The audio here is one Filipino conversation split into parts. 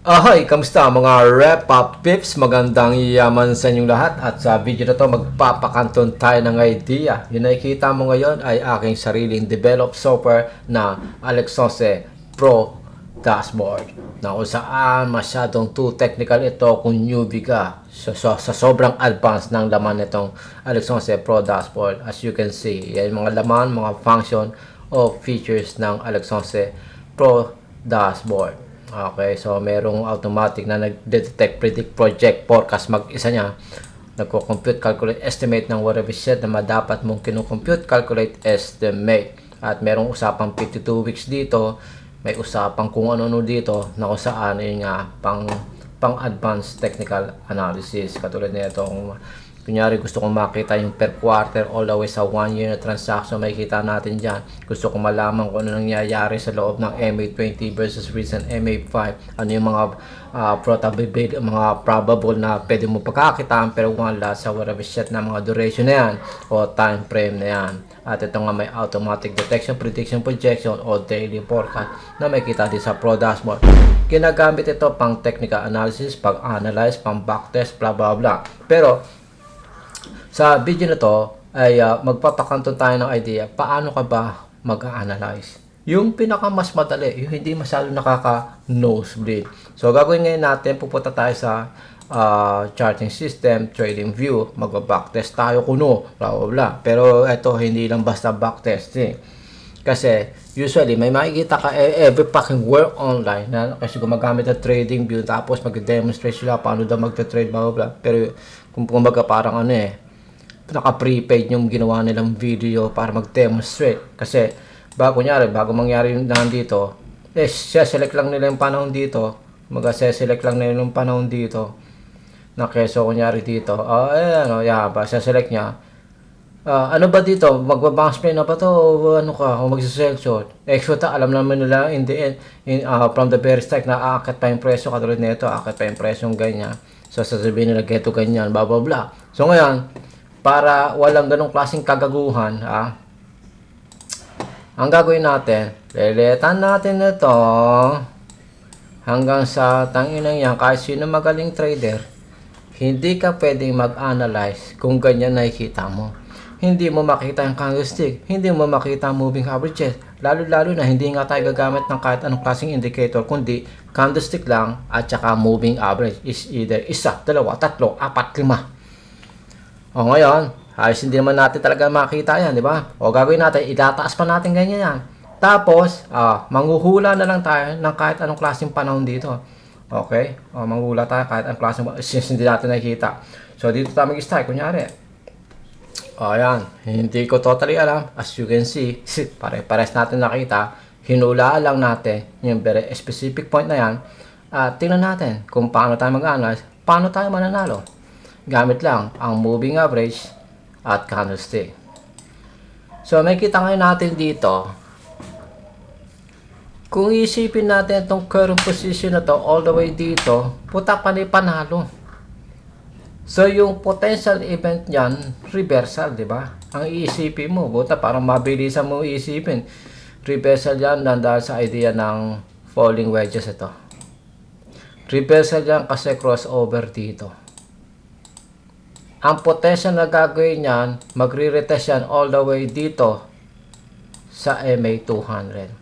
Ahoy! Kamusta mga wrap-up pips? Magandang yaman sa inyong lahat at sa video na to magpapakanton tayo ng idea. Yung nakikita mo ngayon ay aking sariling developed software na Alexose Pro Dashboard na kung saan masyadong too technical ito kung newbie ka sa sobrang advanced ng laman nitong Alexose Pro Dashboard. As you can see, yan mga laman, mga function o features ng Alexose Pro Dashboard. Okay, so merong automatic na nag-detect, predict, project, forecast mag-isa niya. Nagko-compute, calculate, estimate ng whatever shit na dapat mong kinu-compute, calculate, estimate. At merong usapang 52 weeks dito. May usapang kung ano-ano dito na kung saan yun nga pang-advanced technical analysis. Katulad nito kung kunyari gusto kong makita yung per quarter all the way sa 1 year na transaction, makikita natin dyan. Gusto kong malaman kung ano nangyayari sa loob ng MA20 versus recent MA5. Ano yung mga probable na pwede mo pagkakitaan pero wala sa whatever shit na mga duration na yan o time frame na yan. At ito nga may automatic detection, prediction, projection o daily forecast na makikita din sa Pro Dashboard. Ginagamit ito pang technical analysis, pag-analyze, pang backtest, blah blah blah. Pero sa video na to ay magpapakanton tayo ng idea paano ka ba mag-analyze. Yung pinaka mas madali, yung hindi masyado nakaka-nosebleed. So gagawin ngayon natin, pupunta tayo sa charting system, trading view, mag-backtest tayo kuno, blah blah blah. Pero ito hindi lang basta backtest Kasi usually may makikita ka every fucking work online na kasi gumagamit ng trading view tapos mag-demonstrate sila paano daw mag-trade blah blah blah. Pero kung kumbaga parang naka-prepaid yung ginawa nilang video para mag-demonstrate. Kasi, bago mangyari yung nandito, select lang nila yung panahon dito. Select lang nila yung panahon dito. Na keso, kunyari dito. Select niya. Ano ba dito? Magbabounce play na ba to? O ano ka? O mag-selection? Alam naman nila in the end, from the very start na aakit pa yung presyo. Katulad nito, aakit pa yung presyo yung ganyan. So, sasabihin nila, geto ganyan, blah blah blah. So, ngayon, para walang ganong klaseng kagaguhan, ang gagawin natin, leletan natin ito hanggang sa tanginang yan, kahit sino magaling trader, hindi ka pwedeng mag-analyze kung ganyan nakikita mo. Hindi mo makita yung candlestick, hindi mo makita moving averages, lalo-lalo na hindi nga tayo gagamit ng kahit anong klaseng indicator, kundi candlestick lang at saka moving average is either isa, dalawa, tatlo, apat, lima. O ngayon, halos hindi naman natin talaga makita yan, di ba? O gagawin natin, itataas pa natin ganyan yan. Tapos, manghuhula na lang tayo ng kahit anong klaseng panahon dito. Okay? O, manghuhula tayo kahit anong klaseng panahon, since hindi natin nakikita. So, dito tayo mag-start, kunyari. O, ayan. Hindi ko totally alam. As you can see, pare-pares natin nakita. Hinulaan lang natin yung very specific point na yan. At tingnan natin kung paano tayo mag-analyze, paano tayo mananalo. Gamit lang ang moving average at candlestick. So, may kita ngayon natin dito. Kung isipin natin itong current position na to all the way dito, puta pa ni panalo. So, yung potential event niyan, reversal, di ba? Ang iisipin mo, puta parang mabilisan mo iisipin. Reversal yan dahil sa idea ng falling wedges ito. Reversal yan kasi crossover dito. Ang potential na gagawin yan, magre-retest yan all the way dito sa MA200.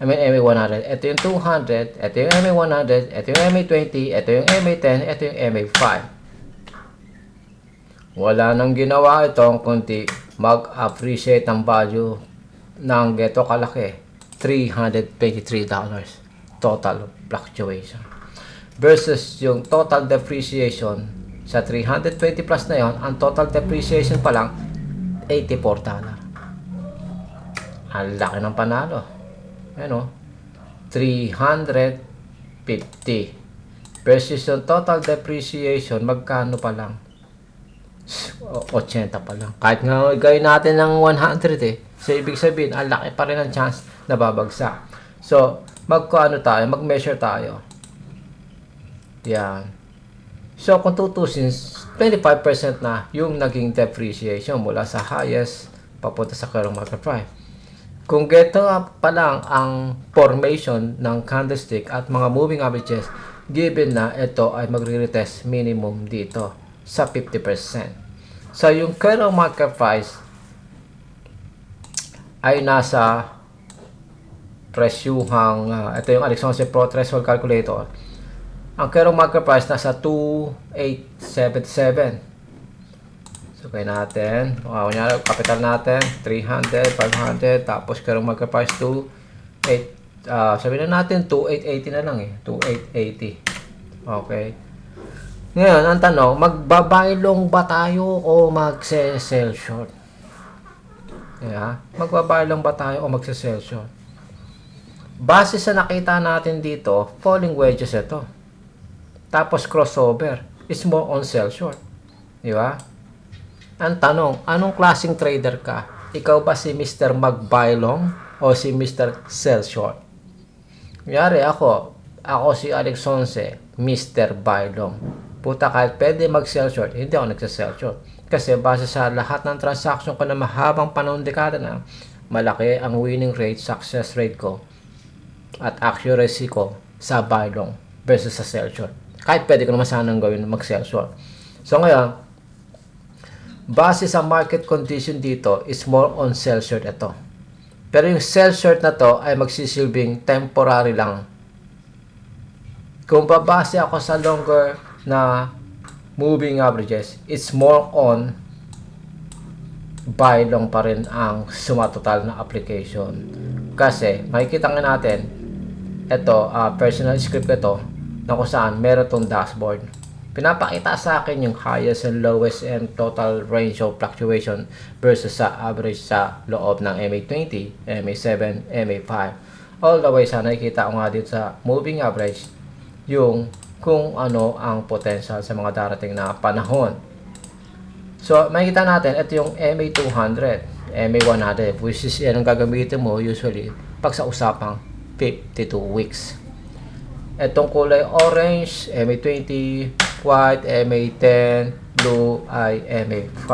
MA100. Ito yung 200, ito yung MA100, ito yung MA20, ito yung MA10, ito yung MA5. Wala nang ginawa itong kundi mag-appreciate ang value ng geto kalaki. $323 total fluctuation. Versus yung total depreciation sa 320 plus na yon, ang total depreciation pa lang $84. Ang laki ng panalo. Ano? 350 versus yung total depreciation, magkano pa lang? 80 pa lang. Kahit nga gawin natin ng 100 So, ibig sabihin, ang laki pa rin ang chance na babagsak. So, mag-measure tayo. Yan. So, kung tutusin, 25% na yung naging depreciation mula sa highest papunta sa current market price. Kung geto pa lang ang formation ng candlestick at mga moving averages, given na ito ay magre-retest minimum dito sa 50%. So, yung current market price ay nasa presyuhang, ito yung Alexonse Pro Threshold Calculator. Ang current market price nasa 2,877. So, kaya natin, kunyari, capital natin, 300, 500, tapos current market price 2,8, sabihin na natin, 2,880 na lang eh, 2,880. Okay. Ngayon, ang tanong, magbabuy long ba tayo o magse-sell short? Yeah. Magbabuy long ba tayo o magse-sell short? Base sa nakita natin dito, falling wedges ito. Tapos crossover is more on sell short. Di ba? Ang tanong, anong klaseng trader ka? Ikaw ba si Mr. Mag-buy long o si Mr. Sell short? Kunyari ako si Alexonse, Mr. Buy long. Puta, kahit pwede mag-sell short, hindi ako nagsa-sell short. Kasi base sa lahat ng transaction ko na mahabang panahon dekada na, malaki ang winning rate, success rate ko, at accuracy ko sa buy long versus sa sell short. Kahit pwede ko naman sanang gawin mag-sell short. So ngayon, base sa market condition dito is more on sell short ito. Pero yung sell short na to ay magsisilbing temporary lang. Kung babase ako sa longer na moving averages, it's more on buy long pa rin ang sumatotal na application. Kasi makikita nga natin ito, personal script ito na kung saan meron tong dashboard. Pinapakita sa akin yung highest and lowest and total range of fluctuation versus sa average sa loob ng MA20, MA7, MA5. All the way sa nakikita ko nga dito sa moving average yung kung ano ang potential sa mga darating na panahon. So, makikita natin, ito yung MA200, MA100, which is yan ang gagamitin mo usually pag sa usapang 52 weeks. Itong kulay orange, MA20, white, MA10, blue ay MA5.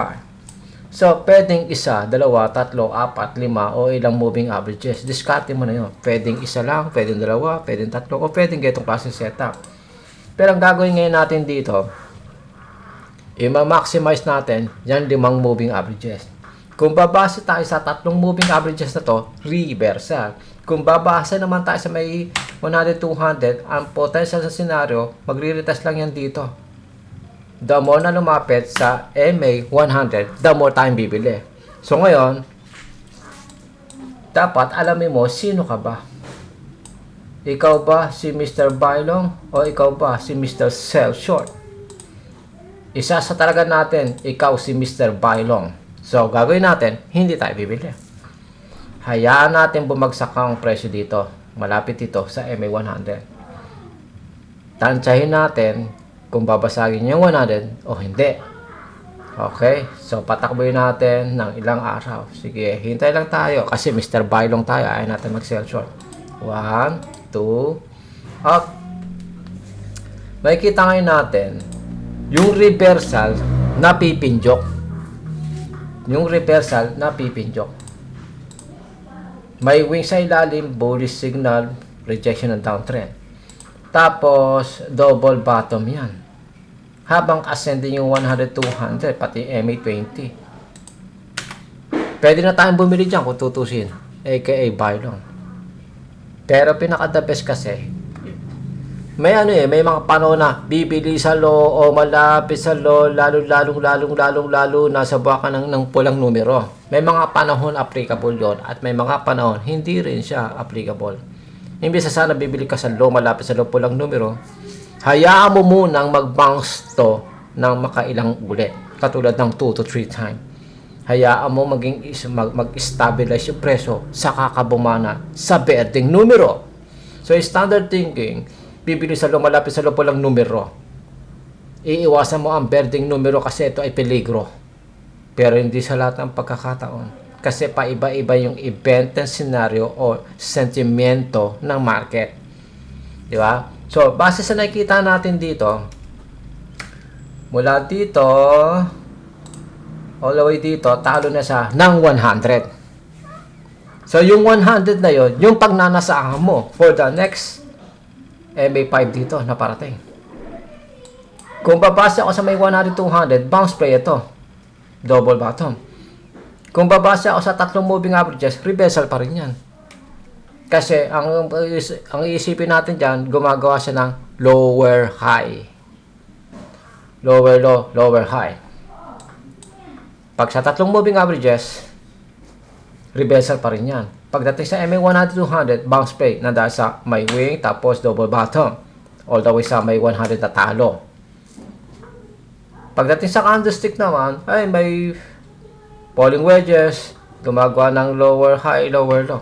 So, pwedeng isa, dalawa, tatlo, apat, lima, o ilang moving averages. Discarte mo na yun. Pwedeng isa lang, pwedeng dalawa, pwedeng tatlo, o pwedeng ganitong klase setup. Pero ang gagawin ngayon natin dito, i-maximize natin yan 5 moving averages. Kung babase tayo sa 3 moving averages na to, reversal. Kung babase naman tayo sa may 100, 200, ang potential sa scenario, magre-retest lang yan dito. The more na lumapit sa MA 100, the more time bibili. So ngayon, dapat alamin mo sino ka ba? Ikaw ba si Mr. Buy long o ikaw ba si Mr. Sell short? Isa sa talaga natin, ikaw si Mr. Buy long. So gagawin natin, hindi tayo bibili. Hayaan natin bumagsak ang presyo dito. Malapit dito sa MA 100. Tansyahin natin kung babasagin yung 100 o hindi. Okay? So, patakboy natin ng ilang araw. Sige, hintay lang tayo. Kasi Mr. Buy long tayo. Ayaw natin mag-sell short. 1, 2, up. Makikita ngayon natin yung reversal na pipinjok. Yung reversal na pipinjok. May wing sa ilalim, bullish signal, rejection ng downtrend. Tapos, double bottom yan. Habang ascending yung 100, 200, pati MA20. Pwede na tayong bumili dyan kung tutusin. AKA buy long. Pero pinaka-the best kasi, may may mga panahon na bibili sa low o malapit sa low, lalo na sa buwakan ng pulang numero. May mga panahon applicable yon at may mga panahon hindi rin siya applicable. Imbis sa sana bibili ka sa low, malapit sa low pulang numero, hayaan mo munang mag-bounce to ng makailang ulit. Katulad ng 2 to 3 times. Hayaan mo mag-stabilize yung presyo sa kakabumana sa berdeng numero. So, standard thinking, bibili sa low, malapit sa low pulang numero. Iiwasan mo ang berdeng numero kasi ito ay peligro. Pero hindi sa lahat ng pagkakataon. Kasi paiba-iba yung event and scenario o sentimento ng market. Di ba? So, base sa nakikita natin dito, mula dito, all the way dito, talo na siya ng 100. So, yung 100 na yon, yung pagnanasaan mo for the next MA5 dito na parating. Kung babase ako sa may 100-200, bounce play ito. Double bottom. Kung babase ako sa tatlong moving averages, reversal pa rin yan. Kasi ang iisipin natin dyan, gumagawa siya ng lower high. Lower low, lower high. Pag sa tatlong moving averages, reversal pa rin yan. Pagdating sa MA 100-200, bounce play na dahil sa may wing tapos double bottom. All the way sa may 100 na talo. Pagdating sa candlestick naman, ay may falling wedges, gumagawa ng lower high, lower low.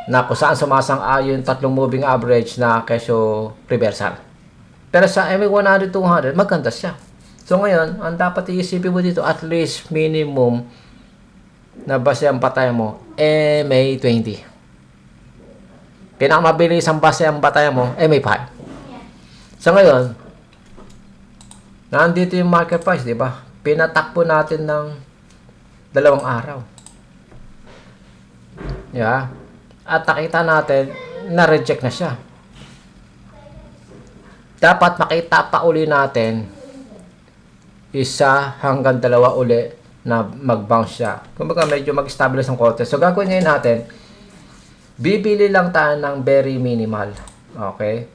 Na kung saan sumasang-ayon tatlong moving average na kesyo reversal. Pero sa MA 100-200, maganda siya. So ngayon, ang dapat iisipin mo dito, at least minimum na base ang batay mo, MA20. Pinakamabilis ang base ang batay mo, MA5. So ngayon, nandito yung market price, di ba? Pinatakbo natin ng 2 araw. Yeah. At nakita natin, na-reject na siya. Dapat makita pa uli natin 1 hanggang 2 uli na mag-bounce siya. Kumbaga medyo mag-stabilize ang konti. So gagawin ngayon natin, bibili lang tayo ng very minimal. Okay?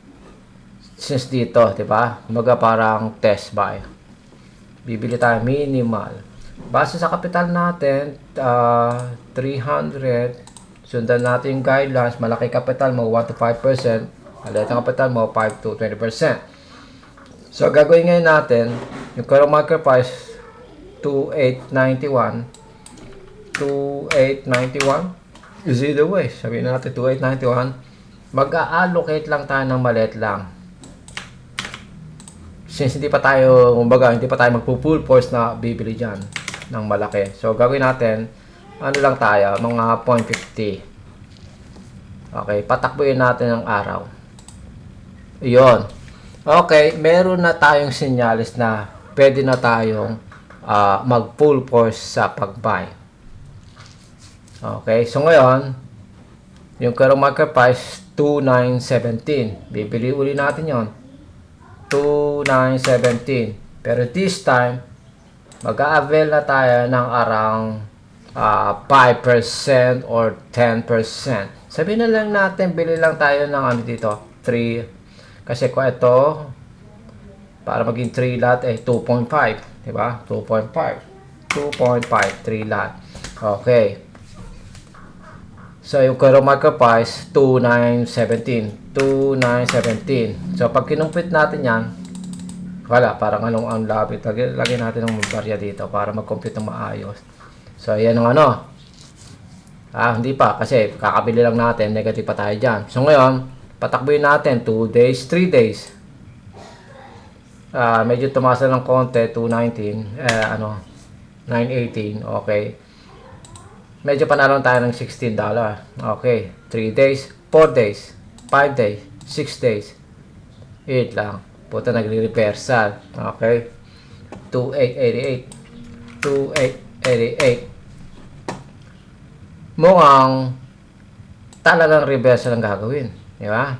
Since dito, di ba? Kumbaga parang test buy. Bibili tayo minimal. Base sa kapital natin, 300. Sundan natin yung guidelines. Malaki kapital mo, 1-5%. Maliit ang kapital mo, 5-20%. So, gagawin ngayon natin, yung current market price, 2,891. 2,891 is either way. Sabihin natin, 2,891. Mag-a-allocate lang tayo ng maliit lang. Since hindi pa tayo, kumbaga, hindi pa tayo magpo-full force na bibili dyan ng malaki. So, gagawin natin, ano lang tayo, mga 0.50. Okay, patakbuhin natin ang araw. Iyon. Okay, meron na tayong sinyalis na pwede na tayong mag-full force sa pag-buy. Okay, so ngayon, yung current market price, 2,917. Bibili uli natin yon 2,917. Pero this time, mag-a-avail na tayo ng arang 5% or 10%. Sabihin na lang natin, bili lang tayo ng ano dito, 3. Kasi kung ito, para maging 3 lot, 2.5. Diba? 2.5. 2.5, 3 lot. Okay. So, yung current market price, 2,917. 2,917. So, pag kinumpit natin yan, wala, parang anong ang lapit. Lagyan natin ng barya dito para mag-compute ng maayos. So, ayan ang ano. Hindi pa. Kasi, kakabili lang natin. Negative pa tayo dyan. So, ngayon, patakbuhin natin. 2 days, 3 days. Medyo tumasa ng konti. 219. 918. Okay. Medyo panalo tayo ng $16. Okay. 3 days, 4 days, 5 days, 6 days. 8 lang. Puta, nagre-reversal. Okay. 2,888. 2,888. Mukhang talagang reversal ang gagawin. Di ba?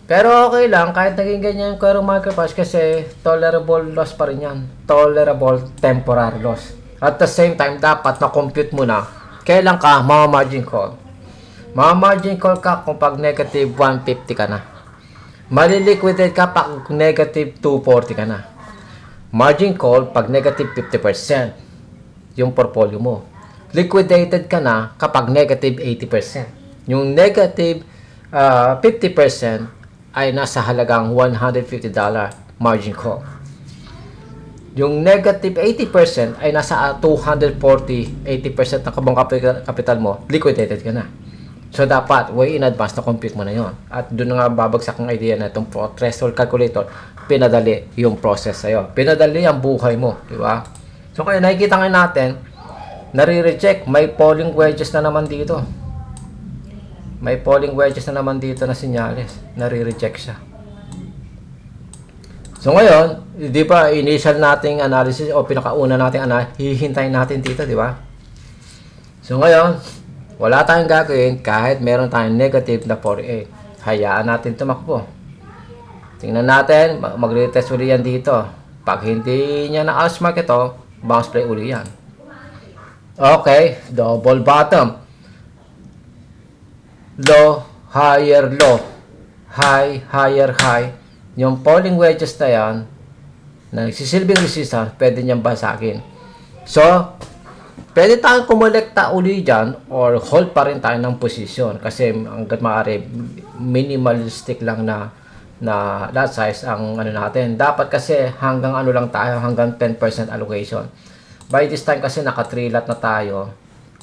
Pero okay lang, kahit naging ganyan yung current market price kasi tolerable loss pa rin yan. Tolerable temporary loss. At the same time, dapat na-compute mo na kailan ka ma-margin call. Ma-margin call ka kung pag negative 150 ka na. Maliliquidate ka pag negative 240 ka na. Margin call pag negative 50% yung portfolio mo. Liquidated ka na kapag negative 80%. Yung negative 50% ay nasa halagang $150 margin call. Yung negative 80% ay nasa 240, 80% ng kabang capital mo, liquidated ka na. So, dapat, way in advance na compute mo na yon. At doon nga babagsak ang idea na itong threshold calculator, pinadali yung process sa'yo. Pinadali ang buhay mo, di ba? So, kaya nakikita nga natin, nare-reject, may falling wedges na naman dito. May falling wedges na naman dito na sinyales. Nare-reject siya. So ngayon, di ba initial nating analysis o pinakauna nating hihintayin natin dito, di ba? So ngayon, wala tayong gagawin kahit meron tayong negative na 48. Hayaan natin tumakbo. Tingnan natin, magre-test uli yan dito. Pag hindi niya na-ask mark ito, bounce play uli yan. Okay, double bottom. Low, higher low. High, higher high. Yung falling wedges na yan, na nagsisilbing resistance, pwede niyang basagin. So, pwede tayong kumolekta uli dyan or hold pa rin tayo ng position kasi hanggat maaari minimalistic lang na lot size ang ano natin. Dapat kasi hanggang ano lang tayo, hanggang 10% allocation. By this time kasi naka 3 lot na tayo,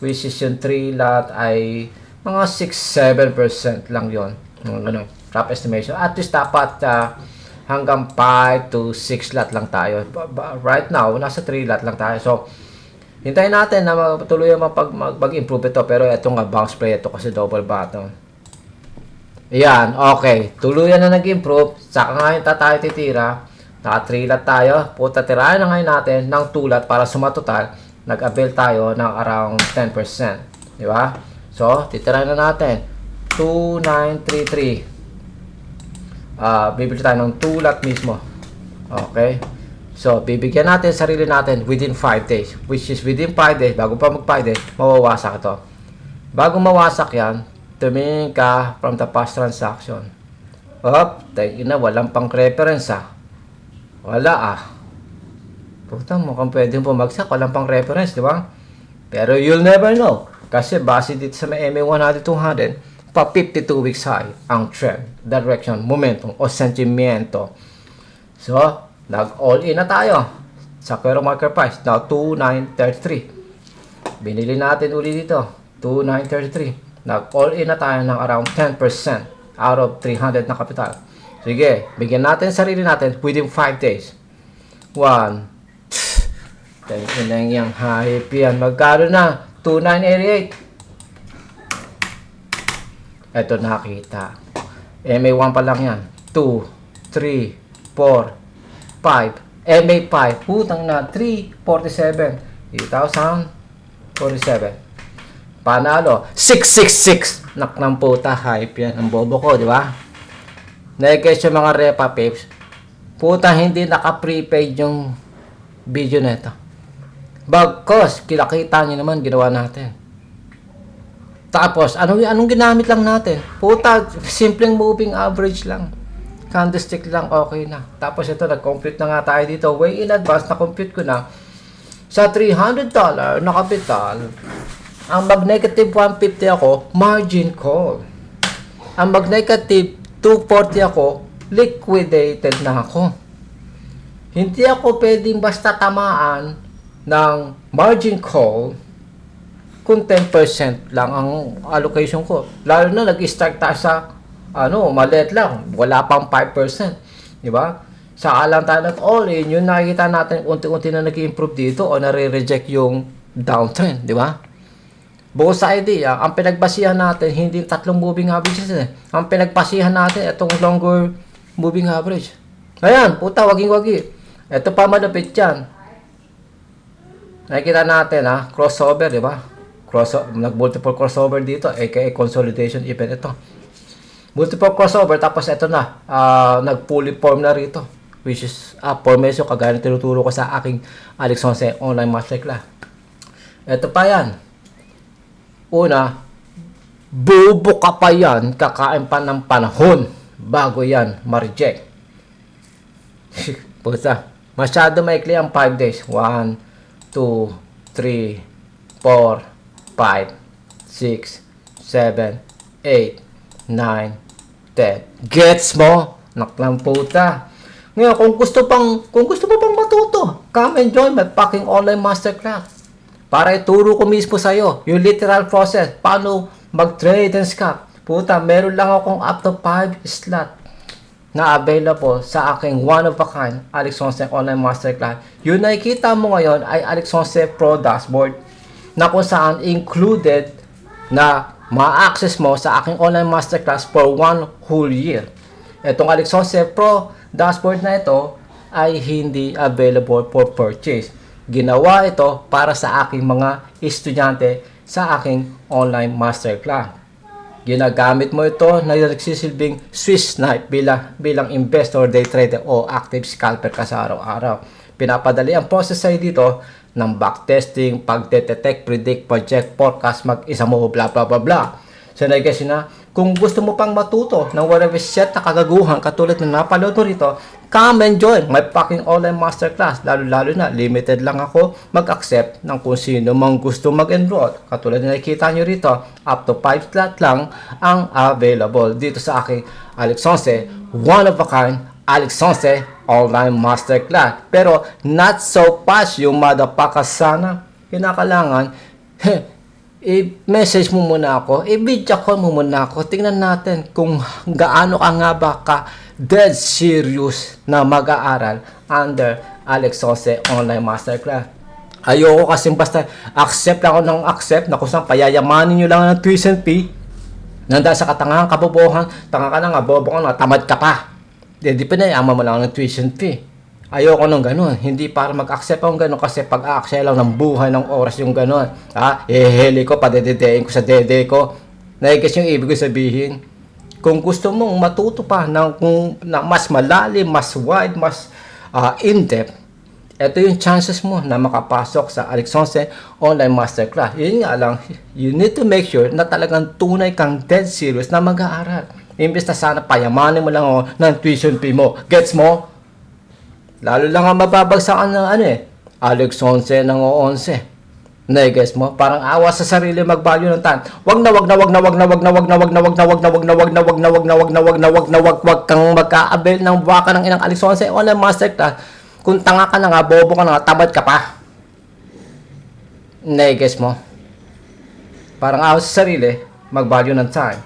which is yung 3 lot ay mga 6-7% lang yon. Ano, rough estimation. At least dapat hanggang 5 to 6 lot lang tayo. Right now, nasa 3 lot lang tayo. So, hintayin natin na tuloy mag-improve ito. Pero ito nga, bounce play ito kasi double bottom. Ayan, okay. Tuluyan na nag-improve. Saka ngayon tayo titira. Naka 3 lot tayo. Puta, tirahan na ngayon natin ng 2 lot para sumatotal. Nag-avail tayo ng around 10%. Di ba? So, titirahan na natin. 2933. Bibili tayo ng 2 lot mismo. Okay. So, bibigyan natin sarili natin within 5 days. Which is within 5 days, bago pa mag 5 days, mawawasak ito. Bago mawasak yan, tumingin ka from the past transaction. Thank you na, walang pang reference Wala Puta, mukhang pwedeng bumagsak, walang pang reference, di ba? Pero you'll never know. Kasi base dito sa may MA100 200, pa 52 weeks high ang trend, direction, momentum, o sentimento. So, nag-all in na tayo sa Quero market price. Now, 2933. Binili natin uli dito. 2933. Nag-all in na tayo ng around 10% out of 300 na kapital. Sige, bigyan natin sarili natin within 5 days. 1. Tingin lang yung hype yan. Magkano na? 2988. Ito nakita. MA1 pa lang yan. 2, 3, 4, 5. MA5. Putang na. 347. 3,047. Panalo. 666. Nak ng puta. Hype yan. Ang bobo ko, di ba? Nakikita yung mga repa papes. Puta, hindi naka-prepaid yung video na ito. Bagkos, kilakita nyo naman, ginawa natin. Tapos, anong ginamit lang natin? Puta, simpleng moving average lang. Candlestick lang, okay na. Tapos ito, nag-compute na nga tayo dito. Way in advance, na-compute ko na. Sa $300 na kapital, ang mag-negative 150 ako, margin call. Ang mag-negative 240 ako, liquidated na ako. Hindi ako pwedeng basta tamaan ng margin call kung 10% lang ang allocation ko. Lalo na nag-start tayo sa maliit lang, wala pang 5%. Di ba? Sa alam tayo ng all in, yun nakikita natin unti-unti na nag-improve dito o nare-reject yung downtrend. Di ba? Bukod sa idea, ang pinagbasihan natin, hindi tatlong moving averages Ang pinagbasihan natin, itong longer moving average. Ayan, puta, waging-wagi. Ito pa malapit yan. Nakikita natin, crossover, di ba? Nag-multiple crossover dito, aka consolidation event ito. Multiple crossover, tapos ito na, nag-fully form na rito. Which is, formation, kagaya ng tinuturo ko sa aking Alex Jose online masterclass. Ito pa yan. Una, bubuka pa yan, kakain pa ng panahon bago yan ma-reject. Pusa, masyado maikli ang 5 days. 1, 2, 3, 4, 5, 6, 7, 8, 9, 10. Gets mo? Naklang puta. Ngayon, kung gusto mo pang matuto, come and join my fucking online masterclass. Para ituro ko mismo sa'yo yung literal process. Paano mag-trade and scalp. Puta, meron lang akong up to 5 slot na available sa aking one-of-a-kind Alex Jose Online Masterclass. Yung nakikita mo ngayon ay Alex Jose Pro Dashboard na kung saan included na ma-access mo sa aking online masterclass for 1 whole year. Itong Alex Jose Pro Dashboard na ito ay hindi available for purchase. Ginawa ito para sa aking mga estudyante sa aking online masterclass. Ginagamit mo ito na nagsisilbing Swiss knife bilang investor, day trader o active scalper ka sa araw-araw. Pinapadali ang process sa'yo dito ng backtesting, pagdetect, predict, project, forecast, mag-isa mo, bla bla bla bla. So guys na, kung gusto mo pang matuto ng whatever set na kagaguhan katulad ng napaload mo rito, come and join my fucking online masterclass. Lalo na, limited lang ako mag-accept ng kung sino mang gusto mag-enroll. Katulad na nakikita nyo rito, up to 5 slot lang ang available dito sa aking Alex Sonce, one of a kind Alex Sonce online masterclass. Pero not so fast yung motherfucker sana. Kinakalangan, i-message mo muna ako, i-video call mo muna ako, tingnan natin kung gaano ka nga ba ka dead serious na mag-aaral under Alex Sonce online masterclass. Ayoko kasi basta accept lang ako ng accept na kung saan payayamanin nyo lang ng tuition fee nandang sa katangahan, kabobohan, tanga ka na nga, bobo ka na, tamad ka pa. Di pinayaman mo lang ng tuition fee. Ayoko nung ganun. Hindi para mag-accept akong ganun kasi pag-a-accept lang ng buhay ng oras yung ganun. Heli ko, padededein ko sa dede ko. Naigis yung ibig ko sabihin. Kung gusto mong matuto pa na mas malalim, mas wide, mas in-depth, ito yung chances mo na makapasok sa Alex Sonce online masterclass. Yun nga lang, you need to make sure na talagang tunay kang dead serious na mag-aaral. Imbes na sana payamanin mo lang ng tuition fee mo. Gets mo? Lalo lang ang mababagsakan ng Alex Sonce ng 11. Na-guess mo? Parang awa sa sarili mag-value ng time. Wag kang mag-a-avail ng baka ng inang Alex Sonce online masterclass. Kung tanga ka na nga, bobo ka na nga, tamad ka pa. Na-guess mo? Parang awa sa sarili mag-value ng time.